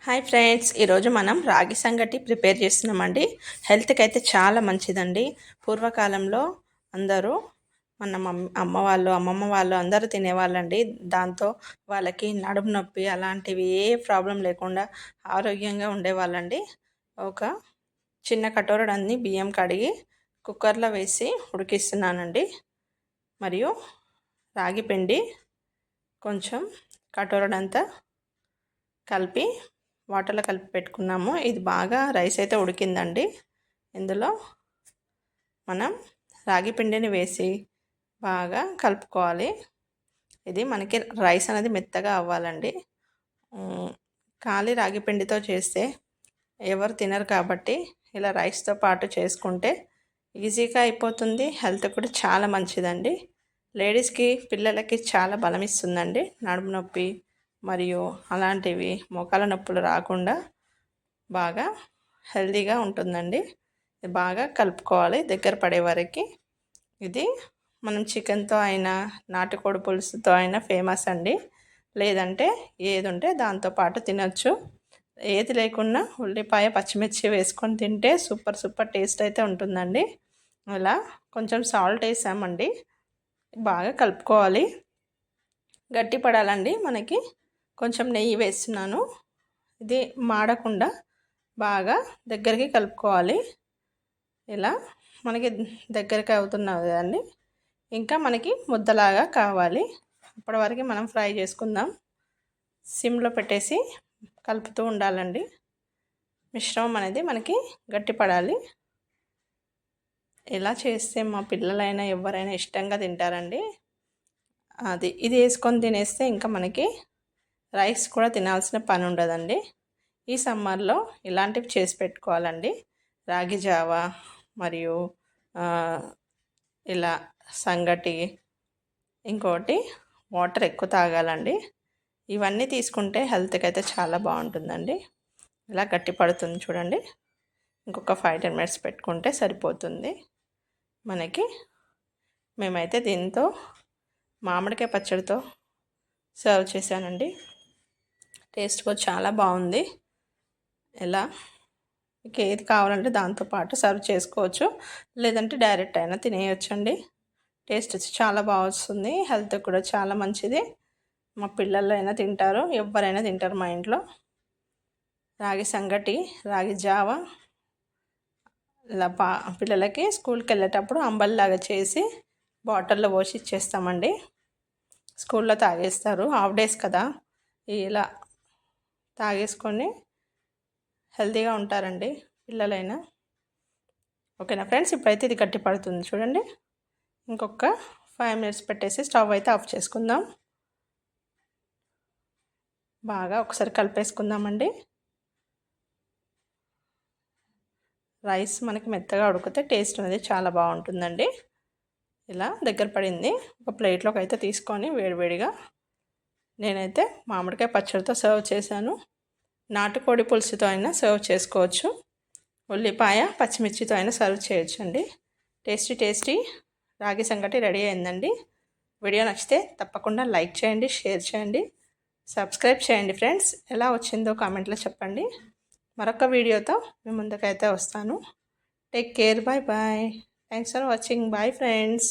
Hi friends, ఈరోజు మనం రాగి సంగటి ప్రిపేర్ చేస్తున్నామండి. హెల్త్కి అయితే చాలా మంచిదండి. పూర్వకాలంలో అందరూ మన అమ్మ వాళ్ళు అమ్మమ్మ వాళ్ళు అందరూ తినేవాళ్ళండి. దాంతో వాళ్ళకి నడుము నొప్పి అలాంటివి ఏ ప్రాబ్లం లేకుండా ఆరోగ్యంగా ఉండేవాళ్ళండి. ఒక చిన్న కటోరడాన్ని బియ్యం కడిగి కుక్కర్లో వేసి ఉడికిస్తున్నానండి. మరియు రాగి పిండి కొంచెం కటోరడంతా కలిపి వాటర్లో కలిపి పెట్టుకున్నాము. ఇది బాగా రైస్ అయితే ఉడికిందండి. ఇందులో మనం రాగి పిండిని వేసి బాగా కలుపుకోవాలి. ఇది మనకి రైస్ అనేది మెత్తగా అవ్వాలండి. ఖాళీ రాగి పిండితో చేస్తే ఎవరు తినరు కాబట్టి ఇలా రైస్తో పాటు చేసుకుంటే ఈజీగా అయిపోతుంది. హెల్త్ కూడా చాలా మంచిదండి. లేడీస్కి పిల్లలకి చాలా బలం ఇస్తుందండి. నడుము నొప్పి మరియు అలాంటివి మోకాల నొప్పులు రాకుండా బాగా హెల్తీగా ఉంటుందండి. బాగా కలుపుకోవాలి దగ్గర పడే వరకు. ఇది మనం చికెన్తో అయినా నాటుకోడి పులుసుతో అయినా ఫేమస్ అండి. లేదంటే ఏది ఉంటే దాంతోపాటు తినచ్చు. ఏది లేకున్నా ఉల్లిపాయ పచ్చిమిర్చి వేసుకొని తింటే సూపర్ టేస్ట్ అయితే ఉంటుందండి. అలా కొంచెం సాల్ట్ వేసామండి. బాగా కలుపుకోవాలి. గట్టి పడాలండి. మనకి కొంచెం నెయ్యి వేస్తున్నాను. ఇది మాడకుండా బాగా దగ్గరికి కలుపుకోవాలి. ఇలా మనకి దగ్గరికి అవుతున్నది కదండి. ఇంకా మనకి ముద్దలాగా కావాలి. అప్పటి వరకు మనం ఫ్రై చేసుకుందాం. సిమ్లో పెట్టేసి కలుపుతూ ఉండాలండి. మిశ్రమం అనేది మనకి గట్టి పడాలి. ఇలా చేస్తే మా పిల్లలైనా ఎవరైనా ఇష్టంగా తింటారండి. ఇది వేసుకొని తినేస్తే ఇంకా మనకి రైస్ కూడా తినాల్సిన పని ఉండదండి. ఈ సమ్మర్లో ఇలాంటివి చేసి పెట్టుకోవాలండి. రాగి జావా మరియు ఇలా సంగటి, ఇంకోటి వాటర్ ఎక్కువ తాగాలండి. ఇవన్నీ తీసుకుంటే హెల్త్కి అయితే చాలా బాగుంటుందండి. ఇలా గట్టి పడుతుంది చూడండి. ఇంకొక 5-10 మినిట్స్ పెట్టుకుంటే సరిపోతుంది మనకి. మేమైతే దీంతో మామిడికాయ పచ్చడితో సర్వ్ చేశానండి. టేస్ట్ కూడా చాలా బాగుంది. ఎలా మీకు ఏది కావాలంటే దాంతోపాటు సర్వ్ చేసుకోవచ్చు, లేదంటే డైరెక్ట్ అయినా తినేయొచ్చండి. టేస్ట్ వచ్చి చాలా బాగా వస్తుంది. హెల్త్ కూడా చాలా మంచిది. మా పిల్లలు అయినా తింటారు, ఎవరైనా తింటారు మా ఇంట్లో. రాగి సంగటి, రాగి జావ ఇలా పిల్లలకి స్కూల్కి వెళ్ళేటప్పుడు అంబలిలాగా చేసి బాటిల్లో పోసి ఇచ్చేస్తామండి. స్కూల్లో తాగేస్తారు. హాఫ్ డేస్ కదా, ఇలా తాగేసుకొని హెల్తీగా ఉంటారండి పిల్లలైనా. ఓకేనా ఫ్రెండ్స్, ఇప్పుడైతే ఇది గట్టి పడుతుంది చూడండి. ఇంకొక 5 మినిట్స్ పెట్టేసి స్టవ్ అయితే ఆఫ్ చేసుకుందాం. బాగా ఒకసారి కలిపేసుకుందామండి. రైస్ మనకి మెత్తగా ఉడికితే టేస్ట్ అనేది చాలా బాగుంటుందండి. ఇలా దగ్గర పడింది. ఒక ప్లేట్లోకి అయితే తీసుకొని వేడివేడిగా నేనైతే మామిడికాయ పచ్చడితో సర్వ్ చేశాను. నాటుకోడి పులుసుతో అయినా సర్వ్ చేసుకోవచ్చు. ఉల్లిపాయ పచ్చిమిర్చితో అయినా సర్వ్ చేయొచ్చండి. టేస్టీ రాగి సంగటి రెడీ అయిందండి. వీడియో నచ్చితే తప్పకుండా లైక్ చేయండి, షేర్ చేయండి, సబ్స్క్రైబ్ చేయండి ఫ్రెండ్స్. ఎలా వచ్చిందో కామెంట్లో చెప్పండి. మరొక వీడియోతో మీ ముందుకైతే వస్తాను. Take care. Bye. Thanks for watching. Bye friends.